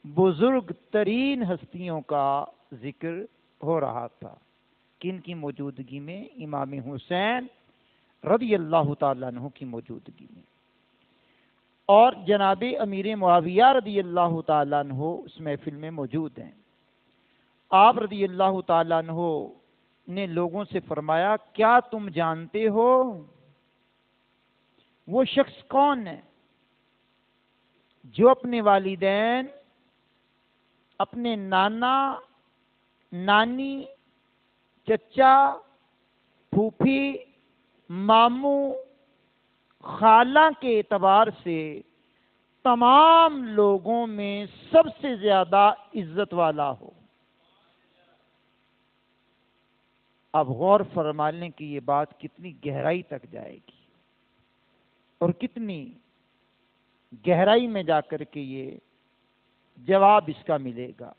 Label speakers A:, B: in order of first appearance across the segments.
A: بزرگ ترین ہستیوں کا ذکر ہو رہا تھا. کن کی موجودگی میں؟ امام حسین رضی اللہ تعالیٰ عنہ کی موجودگی میں. اور جناب امیر معاویہ رضی اللہ تعالیٰ عنہ اس محفل میں موجود ہیں. آپ رضی اللہ تعالیٰ عنہ نے لوگوں سے فرمایا کیا تم جانتے ہو وہ شخص کون ہے جو اپنے والدین، اپنے نانا، نانی، چچا، پھوپھی، ماموں، خالہ کے اعتبار سے تمام لوگوں میں سب سے زیادہ عزت والا ہو؟ اب غور فرما لیں کہ یہ بات کتنی گہرائی تک جائے گی اور کتنی گہرائی میں جا کر کے یہ جواب اس کا ملے گا.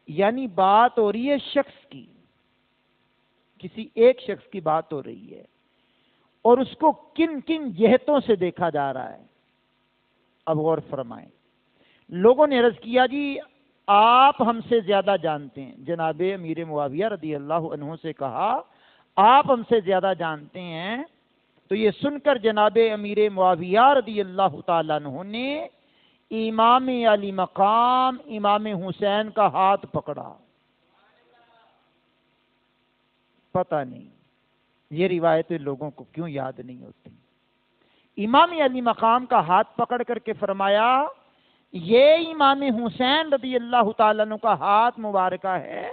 A: یعنی بات ہو رہی ہے شخص کی، کسی ایک شخص کی بات ہو رہی ہے اور اس کو کن کن جہتوں سے دیکھا جا رہا ہے. اب غور فرمائیں. لوگوں نے عرض کیا جی آپ ہم سے زیادہ جانتے ہیں. جناب امیر معاویہ رضی اللہ عنہ سے کہا آپ ہم سے زیادہ جانتے ہیں. تو یہ سن کر جناب امیر معاویہ رضی اللہ تعالیٰ عنہ نے امام علی مقام امام حسین کا ہاتھ پکڑا. پتہ نہیں یہ روایتیں لوگوں کو کیوں یاد نہیں ہوتی. امام علی مقام کا ہاتھ پکڑ کر کے فرمایا یہ امام حسین رضی اللہ تعالیٰ عنہ کا ہاتھ مبارکہ ہے.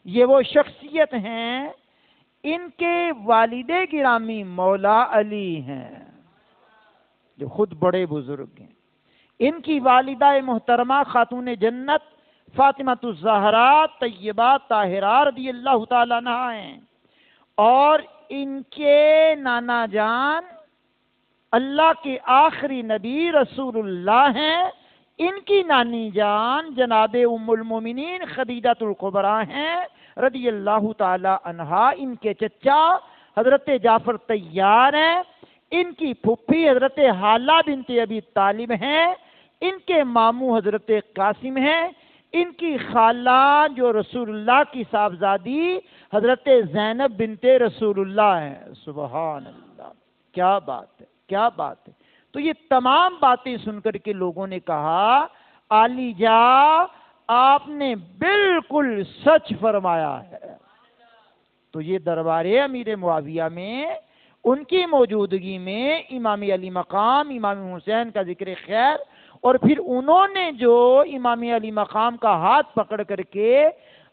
A: یہ وہ شخصیت ہیں، ان کے والد گرامی مولا علی ہیں جو خود بڑے بزرگ ہیں. ان کی والدہ محترمہ خاتون جنت فاطمہ الزہرا طیبہ طاہرہ رضی اللہ تعالیٰ عنہ ہیں، اور ان کے نانا جان اللہ کے آخری نبی رسول اللہ ہیں. ان کی نانی جان جناب ام المومنین خدیجہ الکبریٰ ہیں رضی اللہ تعالی عنہا. ان کے چچا حضرت جعفر طیار ہیں. ان کی پھپھی حضرت حالہ بنت ابی طالب ہیں. ان کے ماموں حضرت قاسم ہیں. ان کی خالہ جو رسول اللہ کی صاحبزادی حضرت زینب بنت رسول اللہ ہیں. سبحان اللہ، کیا بات ہے، کیا بات ہے. تو یہ تمام باتیں سن کر کے لوگوں نے کہا علی جا آپ نے بالکل سچ فرمایا ہے. تو یہ دربار امیر معاویہ میں ان کی موجودگی میں امام علی مقام امام حسین کا ذکر خیر، اور پھر انہوں نے جو امام علی مقام کا ہاتھ پکڑ کر کے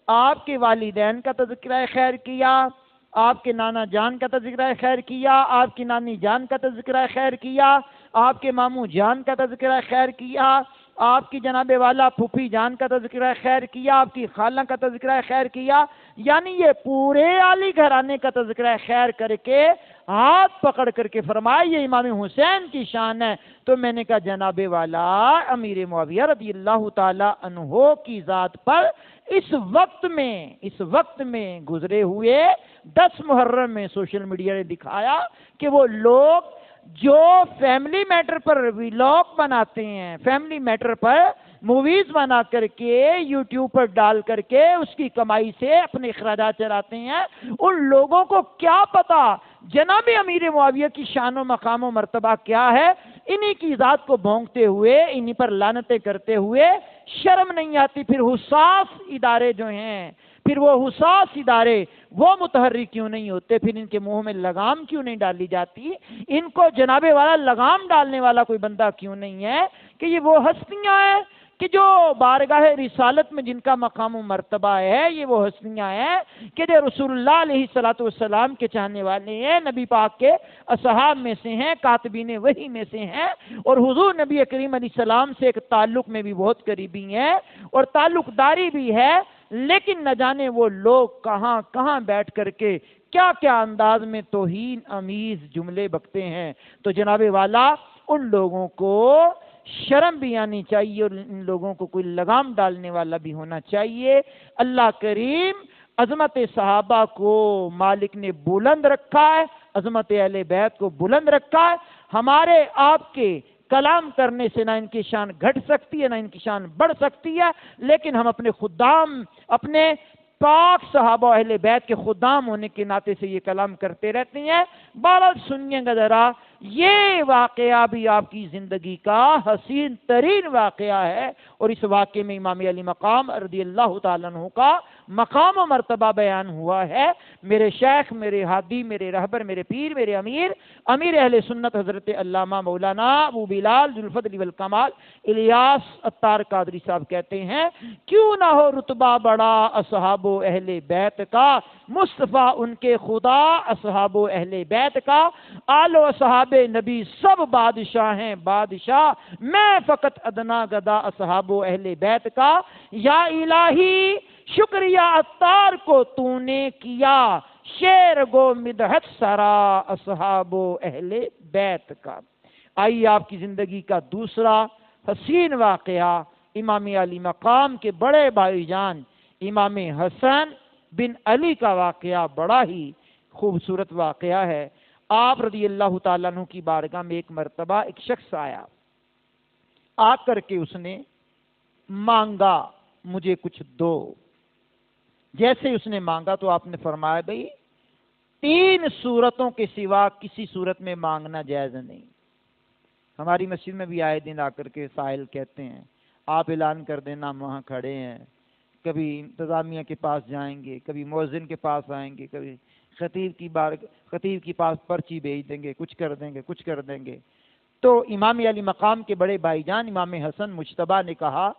A: آپ کے والدین کا تذکرہ خیر کیا، آپ کے نانا جان کا تذکرہ خیر کیا، آپ کی نانی جان کا تذکرہ خیر کیا، آپ کے ماموں جان کا تذکرہ خیر کیا، آپ کی جناب والا پھوپھی جان کا تذکرہ خیر کیا، آپ کی خالہ کا تذکرہ خیر کیا. یعنی یہ پورے عالی گھرانے کا تذکرہ خیر کر کے ہاتھ پکڑ کر کے فرمایا یہ امام حسین کی شان ہے. تو میں نے کہا جناب والا امیر معاویہ رضی اللہ تعالی عنہ کی ذات پر اس وقت میں گزرے ہوئے 10 محرم میں سوشل میڈیا نے دکھایا کہ وہ لوگ جو فیملی میٹر پر ویلاگ بناتے ہیں، فیملی میٹر پر موویز بنا کر کے یوٹیوب پر ڈال کر کے اس کی کمائی سے اپنے اخراجات چلاتے ہیں، ان لوگوں کو کیا پتا جناب امیر معاویہ کی شان و مقام و مرتبہ کیا ہے. انہی کی ذات کو بھونکتے ہوئے، انہی پر لعنتیں کرتے ہوئے شرم نہیں آتی. پھر حساس ادارے جو ہیں، پھر وہ حساس ادارے وہ متحرک کیوں نہیں ہوتے؟ پھر ان کے منہ میں لگام کیوں نہیں ڈالی جاتی؟ ان کو جناب والا لگام ڈالنے والا کوئی بندہ کیوں نہیں ہے؟ کہ یہ وہ ہستیاں ہیں کہ جو بارگاہ رسالت میں جن کا مقام و مرتبہ ہے، یہ وہ ہستیاں ہیں کہ جو رسول اللہ علیہ الصلوۃ والسلام کے چاہنے والے ہیں، نبی پاک کے اصحاب میں سے ہیں، کاتبین وحی میں سے ہیں، اور حضور نبی کریم علیہ السلام سے ایک تعلق میں بھی بہت قریبی ہیں اور تعلق داری بھی ہے. لیکن نہ جانے وہ لوگ کہاں کہاں بیٹھ کر کے کیا کیا انداز میں توہین امیز جملے بکتے ہیں. تو جناب والا ان لوگوں کو شرم بھی آنی چاہیے اور ان لوگوں کو کوئی لگام ڈالنے والا بھی ہونا چاہیے. اللہ کریم عظمت صحابہ کو مالک نے بلند رکھا ہے، عظمت اہل بیت کو بلند رکھا ہے. ہمارے آپ کے کلام کرنے سے نہ ان کی شان گھٹ سکتی ہے نہ ان کی شان بڑھ سکتی ہے، لیکن ہم اپنے خدام، اپنے پاک صحابہ اہل بیت کے خدام ہونے کے ناطے سے یہ کلام کرتے رہتے ہیں۔ بہرحال سنیے گا ذرا، یہ واقعہ بھی آپ کی زندگی کا حسین ترین واقعہ ہے، اور اس واقعے میں امام علی مقام رضی اللہ تعالیٰ عنہ کا مقام و مرتبہ بیان ہوا ہے۔ میرے شیخ، میرے ہادی، میرے رہبر، میرے پیر، میرے امیر اہل سنت حضرت علامہ مولانا ابو بلال ذو الفضل والکمال الیاس عطار قادری صاحب کہتے ہیں، کیوں نہ ہو رتبہ بڑا اصحاب و اہل بیت کا، مصطفیٰ ان کے خدا اصحاب و اہل بیت کا، آل و اصحاب نبی سب بادشاہ ہیں بادشاہ، میں فقط ادنا گدا اصحاب و اہل بیت کا، یا الہی شکریہ عطار کو تو نے کیا، شیر گو مدحت سرا اصحاب و اہل بیت کا۔ آئیے آپ کی زندگی کا دوسرا حسین واقعہ امام علی مقام کے بڑے بھائی جان امام حسن بن علی کا واقعہ، بڑا ہی خوبصورت واقعہ ہے۔ آپ رضی اللہ تعالیٰ عنہ کی بارگاہ میں ایک مرتبہ ایک شخص آیا، آ کر کے اس نے مانگا مجھے کچھ دو۔ جیسے اس نے مانگا تو آپ نے فرمایا بھئی 3 صورتوں کے سوا کسی صورت میں مانگنا جائز نہیں۔ ہماری مسجد میں بھی آئے دن آ کر کے سائل کہتے ہیں آپ اعلان کر دینا، ہم وہاں کھڑے ہیں، کبھی انتظامیہ کے پاس جائیں گے، کبھی مؤذن کے پاس آئیں گے، کبھی خطیب کی پاس پرچی بھیج دیں گے، کچھ کر دیں گے۔ تو امام علی مقام کے بڑے بھائی جان امام حسن مجتبیٰ نے کہا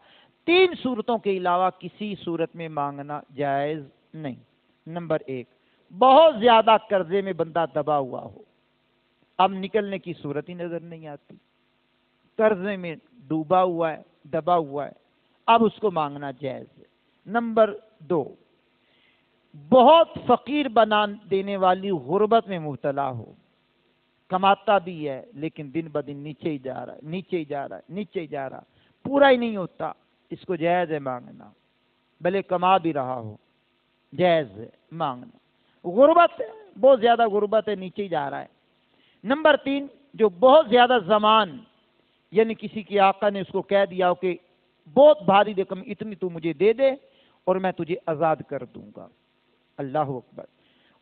A: 3 صورتوں کے علاوہ کسی صورت میں مانگنا جائز نہیں۔ نمبر 1، بہت زیادہ قرضے میں بندہ دبا ہوا ہو، اب نکلنے کی صورت ہی نظر نہیں آتی، قرضے میں ڈوبا ہوا ہے، دبا ہوا ہے، اب اس کو مانگنا جائز ہے۔ نمبر 2، بہت فقیر بنا دینے والی غربت میں مبتلا ہو، کماتا بھی ہے لیکن دن بدن نیچے ہی جا رہا، پورا ہی نہیں ہوتا، اس کو جائز ہے مانگنا، بھلے کما بھی رہا ہو، جائز ہے مانگنا۔ غربت، بہت زیادہ غربت ہے، نیچے ہی جا رہا ہے۔ نمبر 3، جو بہت زیادہ زمان، یعنی کسی کی آقا نے اس کو کہہ دیا ہو کہ بہت بھاری رقم اتنی تو مجھے دے دے اور میں تجھے آزاد کر دوں گا۔ اللہ اکبر۔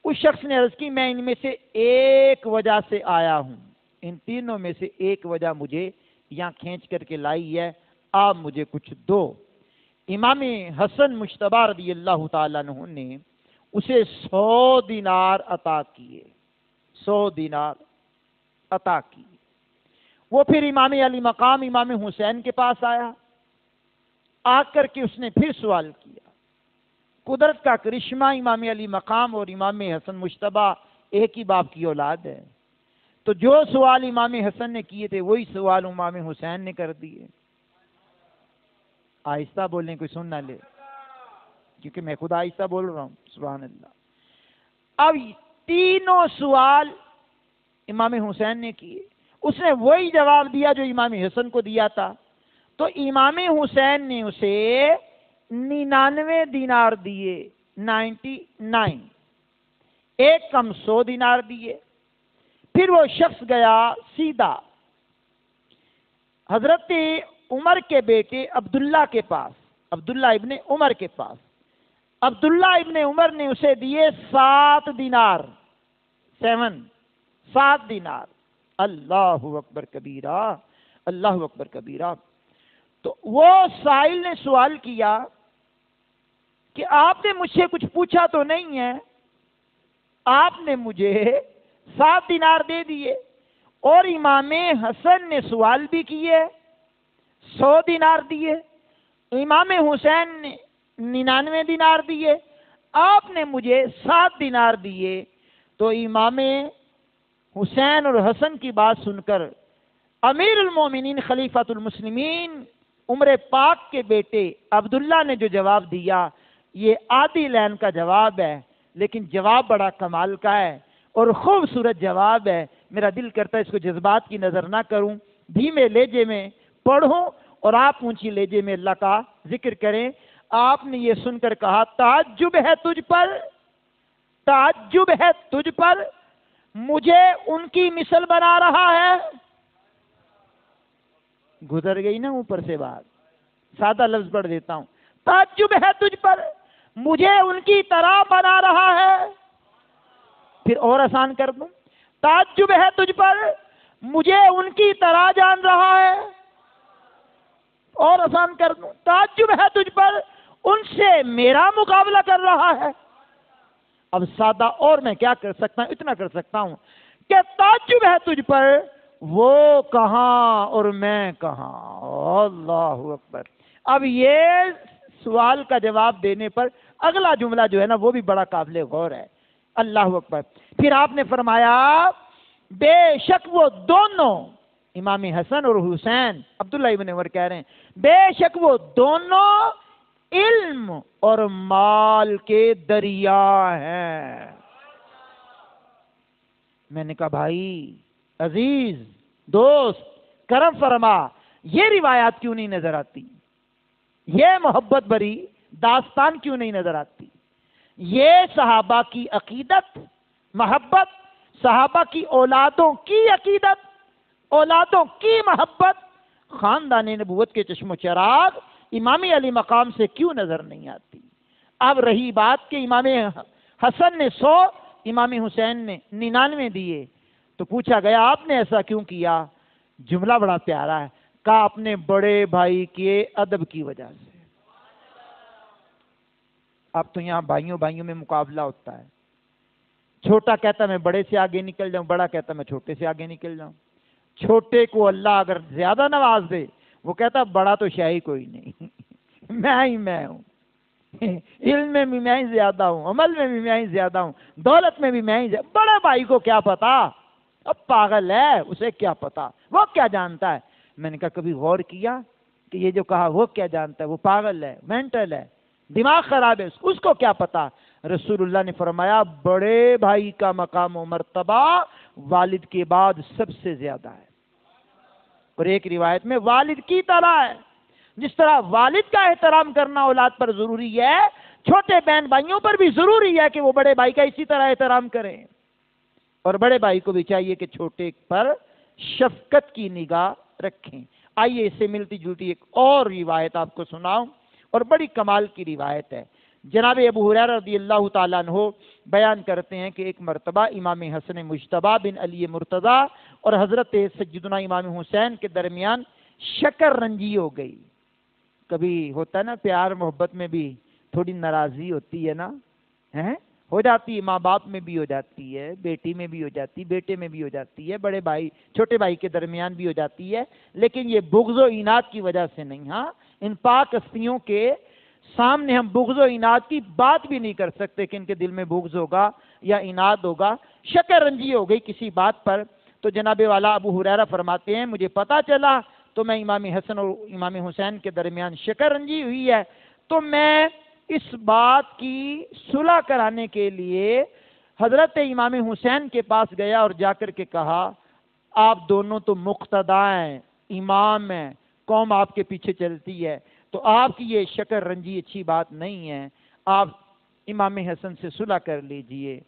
A: اس شخص نے عرض کی میں ان میں سے ایک وجہ سے آیا ہوں، ان تینوں میں سے ایک وجہ مجھے یہاں کھینچ کر کے لائی ہے، آپ مجھے کچھ دو۔ امام حسن مجتبیٰ رضی اللہ تعالیٰ عنہ نے اسے 100 دینار عطا کیے، 100 دینار عطا کیے۔ وہ پھر امام علی مقام امام حسین کے پاس آیا، آ کر کے اس نے پھر سوال کیا۔ قدرت کا کرشمہ، امام علی مقام اور امام حسن مجتبیٰ ایک ہی باپ کی اولاد ہے، تو جو سوال امام حسن نے کیے تھے وہی سوال امام حسین نے کر دیے۔ آہستہ بولیں، کوئی سن نہ لے، کیونکہ میں خود آہستہ بول رہا ہوں، سبحان اللہ۔ اب تینوں سوال امام حسین نے کیے، اس نے وہی جواب دیا جو امام حسن کو دیا تھا، تو امام حسین نے اسے 99 دینار دیے، 99، ایک کم 100 دینار دیے۔ پھر وہ شخص گیا سیدھا حضرت عمر کے بیٹے عبداللہ کے پاس، عبداللہ ابن عمر کے پاس۔ عبداللہ ابن عمر نے اسے دیے 7 دینار، 7 دینار۔ اللہ اکبر کبیرہ، اللہ اکبر کبیرہ۔ تو وہ سائل نے سوال کیا کہ آپ نے مجھ سے کچھ پوچھا تو نہیں ہے، آپ نے مجھے 7 دینار دے دیے، اور امام حسن نے سوال بھی کیے، 100 دینار دیے، امام حسین نے 99 دینار دیے، آپ نے مجھے 7 دینار دیے۔ تو امام حسین اور حسن کی بات سن کر امیر المومنین خلیفۃ المسلمین عمر پاک کے بیٹے عبداللہ نے جو جواب دیا، یہ آدھی لائن کا جواب ہے، لیکن جواب بڑا کمال کا ہے اور خوبصورت جواب ہے۔ میرا دل کرتا ہے اس کو جذبات کی نظر نہ کروں، دھیمے لہجے میں پڑھوں اور آپ اونچی لہجے میں اللہ کا ذکر کریں۔ آپ نے یہ سن کر کہا تعجب ہے تجھ پر، تعجب ہے تجھ پر، مجھے ان کی مثل بنا رہا ہے۔ گزر گئی نا اوپر سے بات. سادہ لفظ پڑھ دیتا ہوں. تعجب ہے تجھ پر مجھے ان کی طرح بنا رہا ہے. پھر اور آسان کر دوں. تعجب ہے تجھ پر مجھے ان کی طرح جان رہا ہے. اور آسان کر دوں. تعجب ہے تجھ پر ان سے میرا مقابلہ کر رہا ہے. اب سادہ اور میں کیا کر سکتا ہوں؟ اتنا کر سکتا ہوں کہ تعجب ہے تجھ پر وہ کہاں اور میں کہاں. اللہ اکبر. اب یہ سوال کا جواب دینے پر اگلا جملہ جو ہے نا وہ بھی بڑا قابل غور ہے. اللہ اکبر. پھر آپ نے فرمایا بے شک وہ دونوں امام حسن اور حسین، عبداللہ ابن عمر کہہ رہے ہیں بے شک وہ دونوں علم اور مال کے دریا ہیں. میں نے کہا بھائی عزیز دوست کرم فرما، یہ روایات کیوں نہیں نظر آتی؟ یہ محبت بری داستان کیوں نہیں نظر آتی؟ یہ صحابہ کی عقیدت، محبت، صحابہ کی اولادوں کی عقیدت، اولادوں کی محبت، خاندان نبوت کے چشم و چراغ امام علی مقام سے کیوں نظر نہیں آتی؟ اب رہی بات کہ امام حسن نے 100، امام حسین نے 99 دیے، تو پوچھا گیا آپ نے ایسا کیوں کیا؟ جملہ بڑا پیارا ہے، کہا اپنے بڑے بھائی کے ادب کی وجہ سے. اب تو یہاں بھائیوں میں مقابلہ ہوتا ہے. چھوٹا کہتا میں بڑے سے آگے نکل جاؤں، بڑا کہتا میں چھوٹے سے آگے نکل جاؤں. چھوٹے کو اللہ اگر زیادہ نواز دے وہ کہتا بڑا تو شاہی کوئی نہیں میں ہوں. علم میں بھی میں ہی زیادہ ہوں، عمل میں بھی میں ہی زیادہ ہوں، دولت میں بھی میں ہی زیادہ. بڑے بھائی کو کیا پتا؟ اب پاگل ہے، اسے کیا پتا، وہ کیا جانتا ہے؟ میں نے کہا کبھی غور کیا کہ یہ جو کہا وہ کیا جانتا ہے؟ وہ پاگل ہے، مینٹل ہے، دماغ خراب ہے، اس کو کیا پتا؟ رسول اللہ نے فرمایا بڑے بھائی کا مقام و مرتبہ والد کے بعد سب سے زیادہ ہے. اور ایک روایت میں والد کی طرح ہے. جس طرح والد کا احترام کرنا اولاد پر ضروری ہے، چھوٹے بہن بھائیوں پر بھی ضروری ہے کہ وہ بڑے بھائی کا اسی طرح احترام کریں. اور بڑے بھائی کو بھی چاہیے کہ چھوٹے پر شفقت کی نگاہ رکھیں. آئیے اس سے ملتی جلتی ایک اور روایت آپ کو سناؤں، اور بڑی کمال کی روایت ہے. جناب ابو ہریرہ رضی اللہ تعالیٰ عنہ بیان کرتے ہیں کہ ایک مرتبہ امام حسن مجتبیٰ بن علی مرتضیٰ اور حضرت سیدنا امام حسین کے درمیان شکر رنجی ہو گئی. کبھی ہوتا ہے نا پیار محبت میں بھی تھوڑی ناراضی ہوتی ہے نا، ہو جاتی ہے، ماں باپ میں بھی ہو جاتی ہے، بیٹی میں بھی ہو جاتی، بیٹے میں بھی ہو جاتی ہے، بڑے بھائی چھوٹے بھائی کے درمیان بھی ہو جاتی ہے. لیکن یہ بغض و عناد کی وجہ سے نہیں. ہاں ان پاک ہستیوں کے سامنے ہم بغض و عناد کی بات بھی نہیں کر سکتے کہ ان کے دل میں بغض ہوگا یا عناد ہوگا. شکر رنجی ہو گئی کسی بات پر. تو جناب والا ابو ہریرہ فرماتے ہیں مجھے پتا چلا تو میں امام حسن اور امام حسین کے درمیان شکر رنجی ہوئی ہے، تو میں اس بات کی صلح کرانے کے لیے حضرت امام حسین کے پاس گیا اور جا کر کے کہا آپ دونوں تو مقتدا ہیں، امام ہیں، قوم آپ کے پیچھے چلتی ہے، تو آپ کی یہ شکر رنجی اچھی بات نہیں ہے، آپ امام حسن سے صلح کر لیجئے،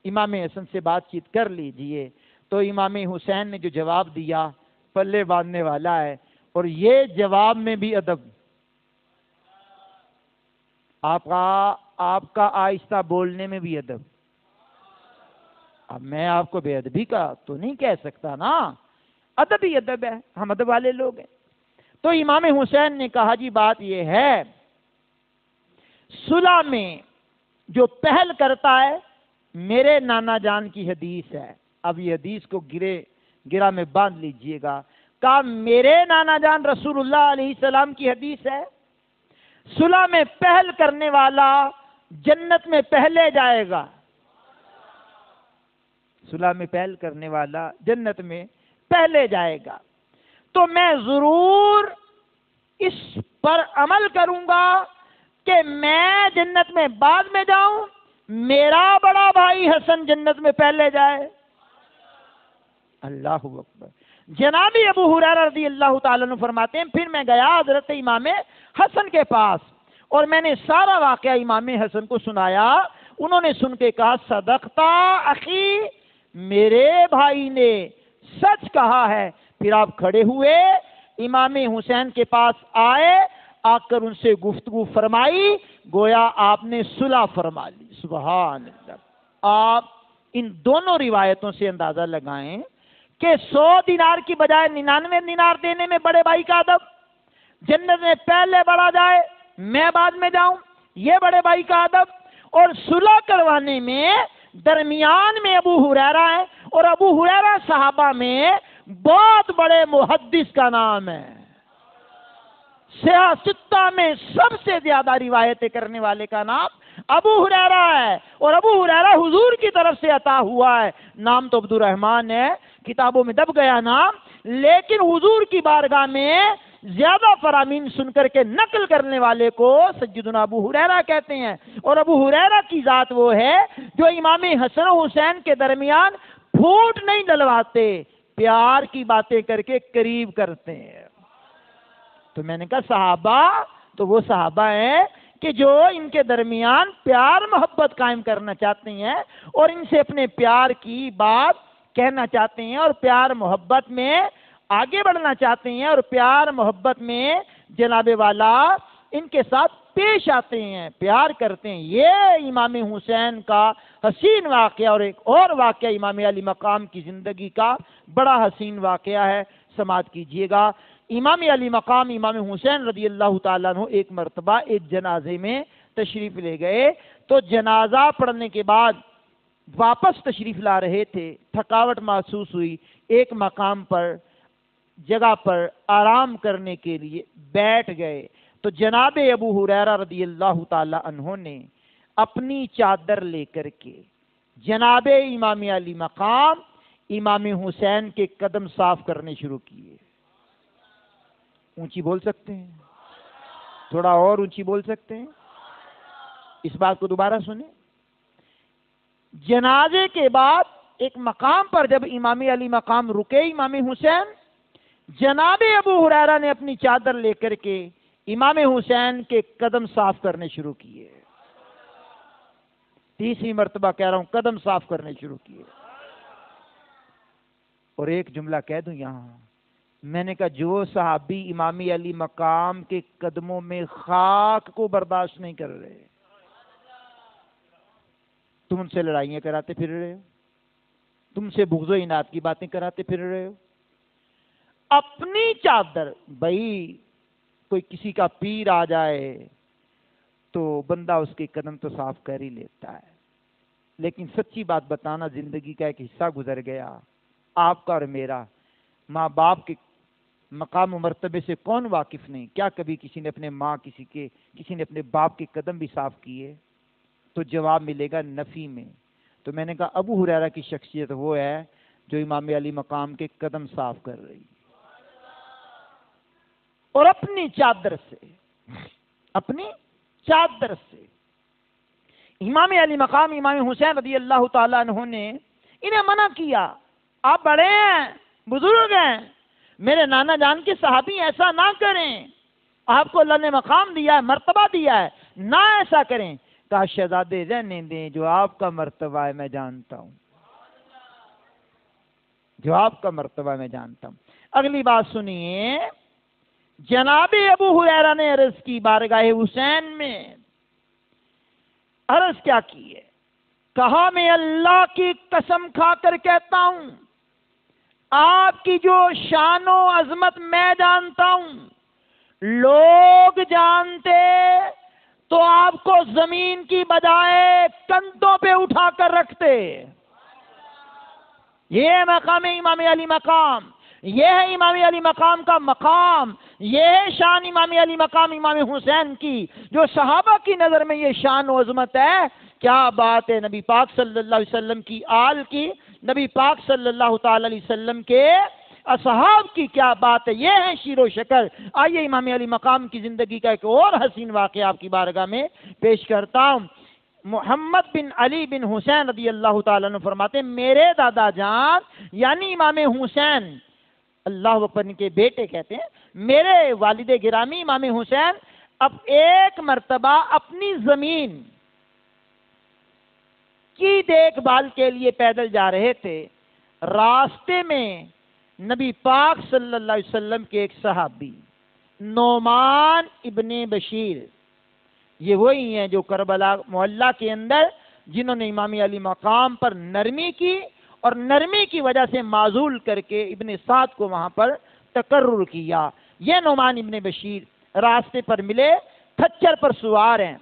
A: امام حسن سے بات چیت کر لیجئے. تو امام حسین نے جو جواب دیا پلے باندھنے والا ہے. اور یہ جواب میں بھی ادب، آپ کا آہستہ بولنے میں بھی ادب. اب میں آپ کو بے ادبی کا تو نہیں کہہ سکتا نا، ادب ہی ادب ہے، ہم ادب والے لوگ ہیں. تو امام حسین نے کہا جی بات یہ ہے صلح میں جو پہل کرتا ہے میرے نانا جان کی حدیث ہے. اب یہ حدیث کو گرہ میں باندھ لیجئے گا. کہا میرے نانا جان رسول اللہ علیہ السلام کی حدیث ہے، صلح میں پہل کرنے والا جنت میں پہلے جائے گا. صلح میں پہل کرنے والا جنت میں پہلے جائے گا. تو میں ضرور اس پر عمل کروں گا کہ میں جنت میں بعد میں جاؤں، میرا بڑا بھائی حسن جنت میں پہلے جائے. اللہ اکبر. جناب ابو ہریرہ رضی اللہ تعالیٰ عنہ فرماتے ہیں پھر میں گیا حضرت امام حسن کے پاس اور میں نے سارا واقعہ امام حسن کو سنایا. انہوں نے سن کے کہا صدقتا اخی، میرے بھائی نے سچ کہا ہے. پھر آپ کھڑے ہوئے، امام حسین کے پاس آئے، آ کر ان سے گفتگو فرمائی، گویا آپ نے صلح فرما لی۔ سبحان اللہ۔ آپ ان دونوں روایتوں سے اندازہ لگائیں کہ 100 دینار کی بجائے 99 دینار دینے میں بڑے بھائی کا ادب، جنت میں پہلے بڑا جائے میں بعد میں جاؤں، یہ بڑے بھائی کا ادب، اور صلح کروانے میں درمیان میں ابو ہریرہ ہے، اور ابو ہریرہ صحابہ میں بہت بڑے محدث کا نام ہے، سیاہ ستہ میں سب سے زیادہ روایتیں کرنے والے کا نام ابو ہریرہ ہے، اور ابو ہریرہ حضور کی طرف سے عطا ہوا ہے۔ نام تو عبد الرحمن ہے، کتابوں میں دب گیا نام، لیکن حضور کی بارگاہ میں زیادہ فرامین سن کر کے نقل کرنے والے کو سیدنا ابو ہریرہ کہتے ہیں۔ اور ابو ہریرہ کی ذات وہ ہے جو امام حسن و حسین کے درمیان پھوٹ نہیں ڈلواتے، پیار کی باتیں کر کے قریب کرتے ہیں۔ تو میں نے کہا صحابہ تو وہ صحابہ ہیں کہ جو ان کے درمیان پیار محبت قائم کرنا چاہتے ہیں، اور ان سے اپنے پیار کی بات کہنا چاہتے ہیں، اور پیار محبت میں آگے بڑھنا چاہتے ہیں، اور پیار محبت میں جناب والا ان کے ساتھ پیش آتے ہیں، پیار کرتے ہیں۔ یہ امام حسین کا حسین واقعہ، اور ایک اور واقعہ امام علی مقام کی زندگی کا بڑا حسین واقعہ ہے، سماعت کیجئے گا۔ امام علی مقام امام حسین رضی اللہ تعالیٰ عنہ ایک مرتبہ ایک جنازے میں تشریف لے گئے، تو جنازہ پڑھنے کے بعد واپس تشریف لا رہے تھے، تھکاوٹ محسوس ہوئی، ایک مقام پر جگہ پر آرام کرنے کے لیے بیٹھ گئے، تو جناب ابو ہریرہ رضی اللہ تعالیٰ عنہ نے اپنی چادر لے کر کے جناب امام علی مقام امام حسین کے قدم صاف کرنے شروع کیے۔ اونچی بول سکتے ہیں؟ تھوڑا اور اونچی بول سکتے ہیں؟ اس بات کو دوبارہ سنیں۔ جنازے کے بعد ایک مقام پر جب امام علی مقام رکے امام حسین، جناب ابو ہریرہ نے اپنی چادر لے کر کے امام حسین کے قدم صاف کرنے شروع کیے۔ تیسری مرتبہ کہہ رہا ہوں، قدم صاف کرنے شروع کیے۔ اور ایک جملہ کہہ دوں یہاں، میں نے کہا جو صحابی امام علی مقام کے قدموں میں خاک کو برداشت نہیں کر رہے، تم ان سے لڑائیاں کراتے پھر رہے ہو، تم سے بغض و عناد کی باتیں کراتے پھر رہے ہو۔ اپنی چادر، بھائی کوئی کسی کا پیر آ جائے تو بندہ اس کے قدم تو صاف کر ہی لیتا ہے، لیکن سچی بات بتانا، زندگی کا ایک حصہ گزر گیا آپ کا اور میرا، ماں باپ کے مقام و مرتبے سے کون واقف نہیں؟ کیا کبھی کسی نے اپنے ماں کسی نے اپنے باپ کے قدم بھی صاف کیے؟ تو جواب ملے گا نفی میں۔ تو میں نے کہا ابو ہریرہ کی شخصیت وہ ہے جو امام علی مقام کے قدم صاف کر رہی، اور اپنی چادر سے امام علی مقام امام حسین رضی اللہ تعالیٰ عنہ نے انہیں منع کیا، آپ بڑے ہیں، بزرگ ہیں، میرے نانا جان کے صحابی ایسا نہ کریں، آپ کو اللہ نے مقام دیا ہے، مرتبہ دیا ہے، نہ ایسا کریں۔ کہا شہزادے رہنے دیں، جو آپ کا مرتبہ ہے میں جانتا ہوں، جو آپ کا مرتبہ میں جانتا ہوں۔ اگلی بات سنیے، جناب ابو ہریرہ نے عرض کی بارگاہ حسین میں، عرض کیا کی ہے؟ کہا میں اللہ کی قسم کھا کر کہتا ہوں، آپ کی جو شان و عظمت میں جانتا ہوں، لوگ جانتے تو آپ کو زمین کی بجائے کندھوں پہ اٹھا کر رکھتے۔ یہ ہے مقام امام علی مقام، یہ ہے امام علی مقام کا مقام، یہ ہے شان امام علی مقام امام حسین کی، جو صحابہ کی نظر میں یہ شان و عظمت ہے۔ کیا بات ہے نبی پاک صلی اللہ علیہ وسلم کی آل کی، نبی پاک صلی اللہ تعالی علیہ وسلم کے اصحاب کی، کیا بات ہے، یہ ہے شیر و شکر۔ آئیے امام علی مقام کی زندگی کا ایک اور حسین واقعہ آپ کی بارگاہ میں پیش کرتا ہوں۔ محمد بن علی بن حسین رضی اللہ تعالیٰ عنہ فرماتے ہیں، میرے دادا جان یعنی امام حسین، اللہ اپن کے بیٹے کہتے ہیں، میرے والد گرامی امام حسین اب ایک مرتبہ اپنی زمین کی دیکھ بھال کے لیے پیدل جا رہے تھے، راستے میں نبی پاک صلی اللہ علیہ وسلم کے ایک صحابی نعمان ابن بشیر، یہ وہی ہیں جو کربلا محلہ کے اندر جنہوں نے امام علی مقام پر نرمی کی اور نرمی کی وجہ سے معزول کر کے ابن سعد کو وہاں پر تقرر کیا۔ یہ نعمان ابن بشیر راستے پر ملے، کھچر پر سوار ہیں۔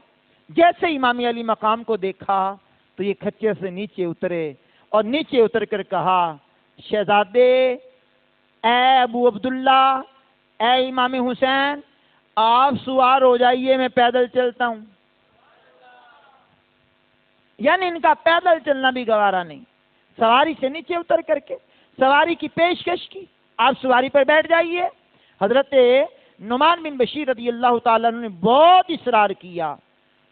A: جیسے امام علی مقام کو دیکھا تو یہ کھچر سے نیچے اترے اور نیچے اتر کر کہا، شہزادے، اے ابو عبداللہ، اے امام حسین، آپ سوار ہو جائیے، میں پیدل چلتا ہوں۔ یعنی ان کا پیدل چلنا بھی گوارا نہیں، سواری سے نیچے اتر کر کے سواری کی پیشکش کی، آپ سواری پر بیٹھ جائیے۔ حضرت نعمان بن بشیر رضی اللہ تعالیٰ عنہ نے بہت اصرار کیا۔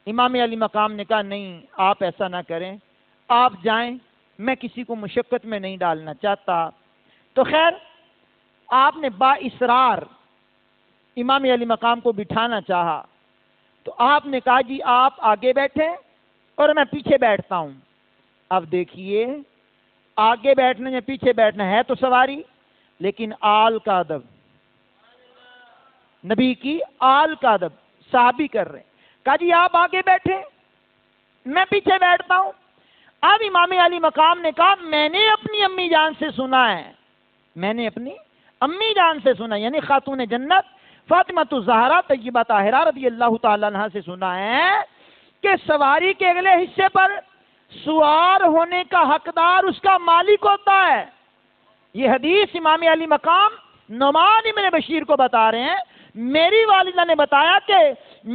A: امام علی مقام نے کہا نہیں، آپ ایسا نہ کریں، آپ جائیں، میں کسی کو مشقت میں نہیں ڈالنا چاہتا۔ تو خیر آپ نے با اصرار امام علی مقام کو بٹھانا چاہا، تو آپ نے کہا جی آپ آگے بیٹھیں اور میں پیچھے بیٹھتا ہوں۔ اب دیکھیے، آگے بیٹھنے یا پیچھے بیٹھنا ہے تو سواری، لیکن آل کا ادب، نبی کی آل کا ادب صحابی کر رہے ہیں۔ کہا جی آپ آگے بیٹھیں، میں پیچھے بیٹھتا ہوں۔ اب امام علی مقام نے کہا میں نے اپنی امی جان سے سنا ہے، میں نے اپنی امی جان سے سنا، یعنی خاتون جنت فاطمہ الزہرا طیبہ طاہرہ رضی اللہ تعالیٰ عنہ سے سنا ہے کہ سواری کے اگلے حصے پر سوار ہونے کا حقدار اس کا مالک ہوتا ہے۔ یہ حدیث امام علی مقام نعمان ابن بشیر کو بتا رہے ہیں۔ میری والدہ نے بتایا کہ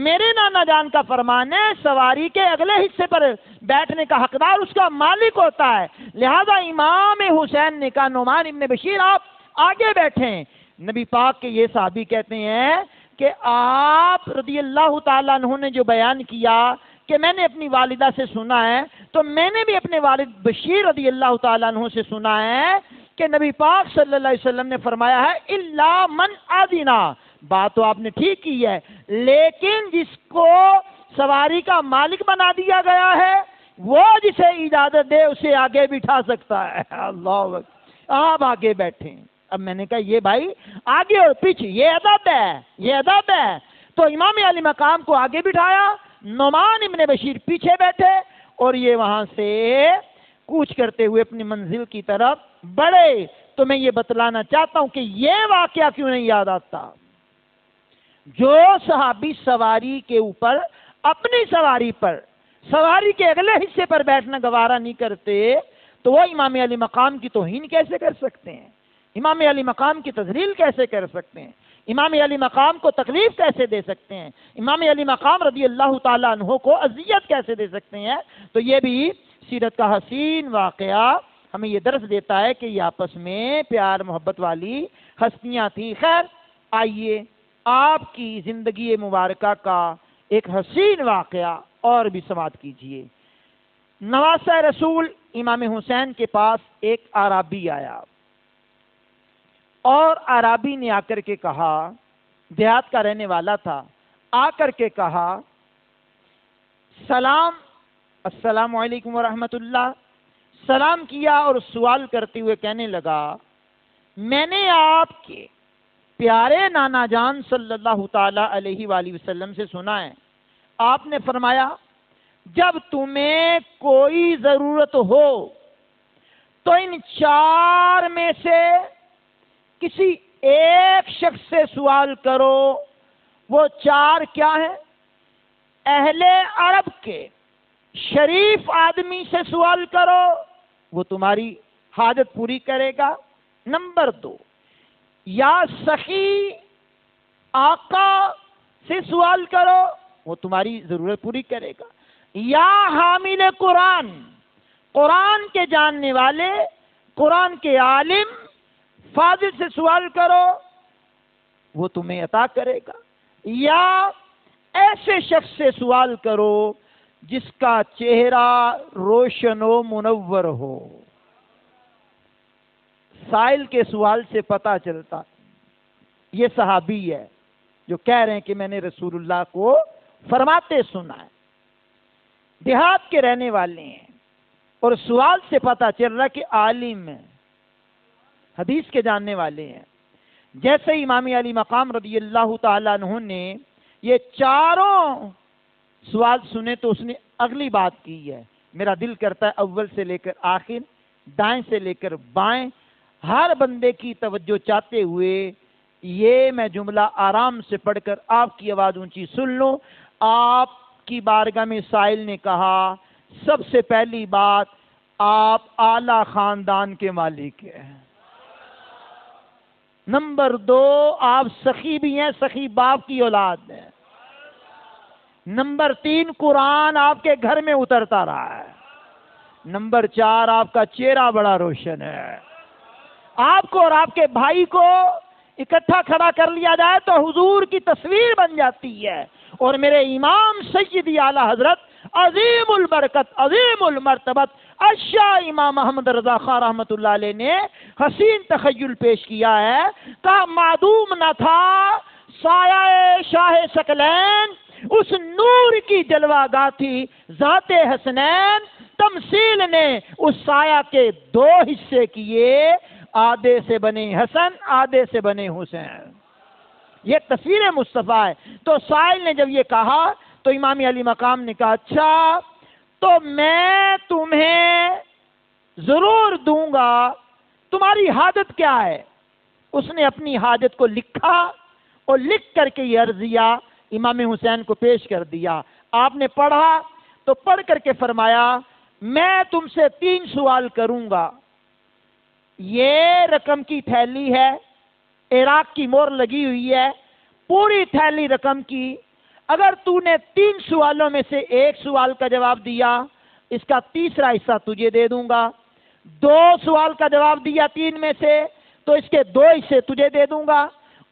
A: میرے نانا جان کا فرمان ہے سواری کے اگلے حصے پر بیٹھنے کا حقدار اس کا مالک ہوتا ہے، لہذا امام حسین نے کہا نعمان ابن بشیر آپ آگے بیٹھیں۔ نبی پاک کے یہ صحابی کہتے ہیں کہ آپ رضی اللہ تعالیٰ عنہ نے جو بیان کیا کہ میں نے اپنی والدہ سے سنا ہے، تو میں نے بھی اپنے والد بشیر رضی اللہ تعالیٰ عنہ سے سنا ہے کہ نبی پاک صلی اللہ علیہ وسلم نے فرمایا ہے الا من اذنا، بات تو آپ نے ٹھیک کی ہے، لیکن جس کو سواری کا مالک بنا دیا گیا ہے وہ جسے اجازت دے اسے آگے بٹھا سکتا ہے۔ اللہ اکبر، آپ آگے بیٹھیں۔ اب میں نے کہا یہ بھائی آگے اور پیچھے یہ ادب ہے، یہ ادب ہے۔ تو امام علی مقام کو آگے بٹھایا، نعمان ابن بشیر پیچھے بیٹھے اور یہ وہاں سے کوچ کرتے ہوئے اپنی منزل کی طرف بڑھے۔ تو میں یہ بتلانا چاہتا ہوں کہ یہ واقعہ کیوں نہیں یاد آتا؟ جو صحابی سواری کے اوپر اپنی سواری پر سواری کے اگلے حصے پر بیٹھنا گوارا نہیں کرتے تو وہ امام علی مقام کی توہین کیسے کر سکتے ہیں؟ امام علی مقام کی تذلیل کیسے کر سکتے ہیں؟ امام علی مقام کو تکلیف کیسے دے سکتے ہیں؟ امام علی مقام رضی اللہ تعالیٰ عنہ کو اذیت کیسے دے سکتے ہیں؟ تو یہ بھی سیرت کا حسین واقعہ ہمیں یہ درس دیتا ہے کہ یہ آپس میں پیار محبت والی ہستیاں تھیں۔ خیر آئیے آپ کی زندگی مبارکہ کا ایک حسین واقعہ اور بھی سماعت کیجیے۔ نواسہ رسول امام حسین کے پاس ایک اعرابی آیا اور اعرابی نے آ کر کے کہا، دیہات کا رہنے والا تھا، آ کر کے کہا السلام علیکم ورحمۃ اللہ، سلام کیا اور سوال کرتے ہوئے کہنے لگا میں نے آپ کے پیارے نانا جان صلی اللہ تعالی علیہ وآلہ وسلم سے سنا ہے، آپ نے فرمایا جب تمہیں کوئی ضرورت ہو تو ان چار میں سے کسی ایک شخص سے سوال کرو۔ وہ چار کیا ہیں؟ اہل عرب کے شریف آدمی سے سوال کرو، وہ تمہاری حاجت پوری کرے گا۔ نمبر 2، یا سخی آقا سے سوال کرو، وہ تمہاری ضرورت پوری کرے گا۔ یا حامل قرآن، قرآن کے جاننے والے، قرآن کے عالم فاضل سے سوال کرو، وہ تمہیں عطا کرے گا۔ یا ایسے شخص سے سوال کرو جس کا چہرہ روشن و منور ہو۔ سائل کے سوال سے پتہ چلتا یہ صحابی ہے جو کہہ رہے ہیں کہ میں نے رسول اللہ کو فرماتے سنا ہے، دیہات کے رہنے والے ہیں اور سوال سے پتہ چل رہا کہ عالم ہے۔ حدیث کے جاننے والے ہیں. جیسے امام علی مقام رضی اللہ تعالیٰ عنہ نے یہ چاروں سوال سنے تو اس نے اگلی بات کی ہے. میرا دل کرتا ہے اول سے لے کر آخر، دائیں سے لے کر بائیں، ہر بندے کی توجہ چاہتے ہوئے یہ میں جملہ آرام سے پڑھ کر آپ کی آواز اونچی سن لو. آپ کی بارگاہ میں سائل نے کہا سب سے پہلی بات آپ اعلی خاندان کے مالک ہیں. نمبر 2 آپ سخی بھی ہیں، سخی باپ کی اولاد ہیں. نمبر 3 قرآن آپ کے گھر میں اترتا رہا ہے. نمبر 4 آپ کا چہرہ بڑا روشن ہے. آپ کو اور آپ کے بھائی کو اکٹھا کھڑا کر لیا جائے تو حضور کی تصویر بن جاتی ہے. اور میرے امام سیدی اعلی حضرت عظیم البرکت عظیم المرتبت اشاہ امام محمد رضا خان رحمۃ اللہ علیہ نے حسین تخیل پیش کیا ہے. کہا معدوم نہ تھا سایہ شاہ ثقلین، اس نور کی جلوہ گاہ تھی ذات حسنین. تمثیل نے اس سایہ کے 2 حصے کیے، آدھے سے بنے حسن آدھے سے بنے حسین. یہ تصویر مصطفیٰ ہے. تو سائل نے جب یہ کہا تو امام علی مقام نے کہا اچھا تو میں تمہیں ضرور دوں گا، تمہاری حاجت کیا ہے؟ اس نے اپنی حاجت کو لکھا اور لکھ کر کے یہ عرضیہ امام حسین کو پیش کر دیا. آپ نے پڑھا تو پڑھ کر کے فرمایا میں تم سے 3 سوال کروں گا. یہ رقم کی تھیلی ہے، عراق کی مہر لگی ہوئی ہے، پوری تھیلی رقم کی. اگر تو نے 3 سوالوں میں سے 1 سوال کا جواب دیا اس کا تیسرا حصہ تجھے دے دوں گا. 2 سوال کا جواب دیا 3 میں سے تو اس کے 2 حصے تجھے دے دوں گا.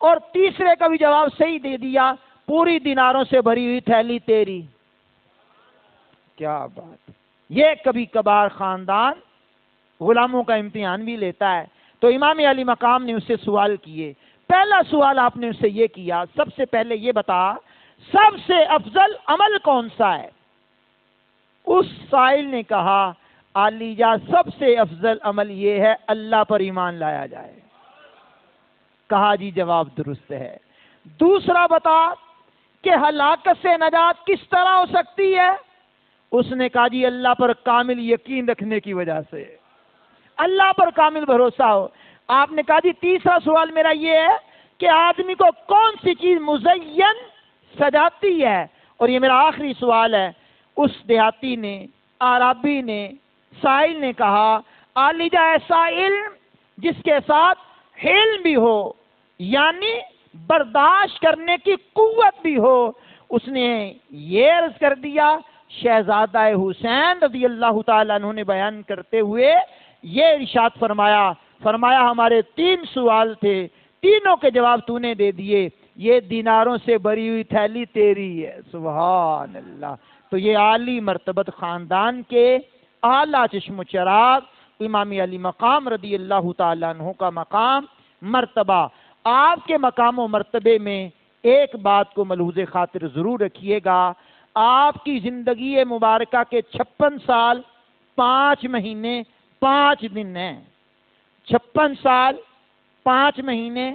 A: اور تیسرے کا بھی جواب صحیح دے دیا، پوری دیناروں سے بھری ہوئی تھیلی تیری. کیا بات! یہ کبھی کبھار خاندان غلاموں کا امتحان بھی لیتا ہے. تو امام علی مقام نے اس سے سوال کیے. پہلا سوال آپ نے اس سے یہ کیا سب سے پہلے یہ بتا سب سے افضل عمل کون سا ہے؟ اس سائل نے کہا علی جا سب سے افضل عمل یہ ہے اللہ پر ایمان لایا جائے. کہا جی جواب درست ہے. دوسرا بتا کہ ہلاکت سے نجات کس طرح ہو سکتی ہے؟ اس نے کہا جی اللہ پر کامل یقین رکھنے کی وجہ سے، اللہ پر کامل بھروسہ ہو. آپ نے کہا جی تیسرا سوال میرا یہ ہے کہ آدمی کو کون سی چیز مزین سجاتی ہے؟ اور یہ میرا آخری سوال ہے. اس دیہاتی نے، عربی نے، سائل نے کہا علی جا ایسا علم جس کے ساتھ حلم بھی ہو، یعنی برداشت کرنے کی قوت بھی ہو. اس نے یہ عرض کر دیا شہزادہ حسین رضی اللہ تعالیٰ عنہ نے بیان کرتے ہوئے یہ ارشاد فرمایا ہمارے 3 سوال تھے، تینوں کے جواب تو نے دے دیے، یہ دیناروں سے بھری ہوئی تھیلی تیری ہے. سبحان اللہ. تو یہ عالی مرتبت خاندان کے اعلیٰ چشم و چراغ امام علی مقام رضی اللہ تعالیٰ عنہ کا مقام مرتبہ. آپ کے مقام و مرتبے میں ایک بات کو ملحوظ خاطر ضرور رکھیے گا، آپ کی زندگی مبارکہ کے 56 سال 5 مہینے 5 دن ہیں. 56 سال 5 مہینے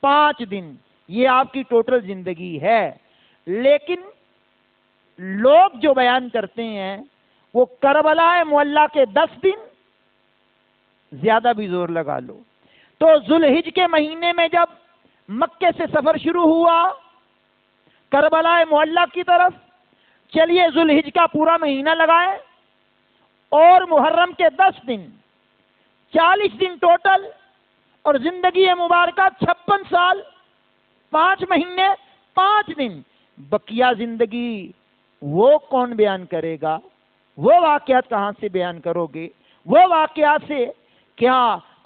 A: 5 دن یہ آپ کی ٹوٹل زندگی ہے. لیکن لوگ جو بیان کرتے ہیں وہ کربلا معلیٰ کے 10 دن، زیادہ بھی زور لگا لو تو ذوالحج کے مہینے میں جب مکے سے سفر شروع ہوا کربلا معلیٰ کی طرف، چلیے ذوالحج کا پورا مہینہ لگائے اور محرم کے 10 دن 40 دن ٹوٹل، اور زندگی مبارکہ 56 سال 5 مہینے 5 دن. بقیہ زندگی وہ کون بیان کرے گا؟ وہ واقعات کہاں سے بیان کرو گے؟ وہ واقعات سے کیا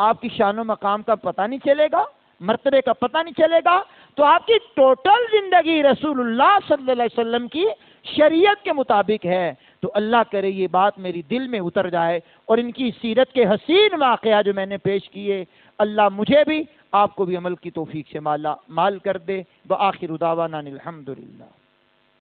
A: آپ کی شان و مقام کا پتہ نہیں چلے گا، مرتبے کا پتہ نہیں چلے گا؟ تو آپ کی ٹوٹل زندگی رسول اللہ صلی اللہ علیہ وسلم کی شریعت کے مطابق ہے. تو اللہ کرے یہ بات میری دل میں اتر جائے اور ان کی سیرت کے حسین واقعہ جو میں نے پیش کیے اللہ مجھے بھی آپ کو بھی عمل کی توفیق سے مال کر دے. وآخر دعوانا الحمدللہ.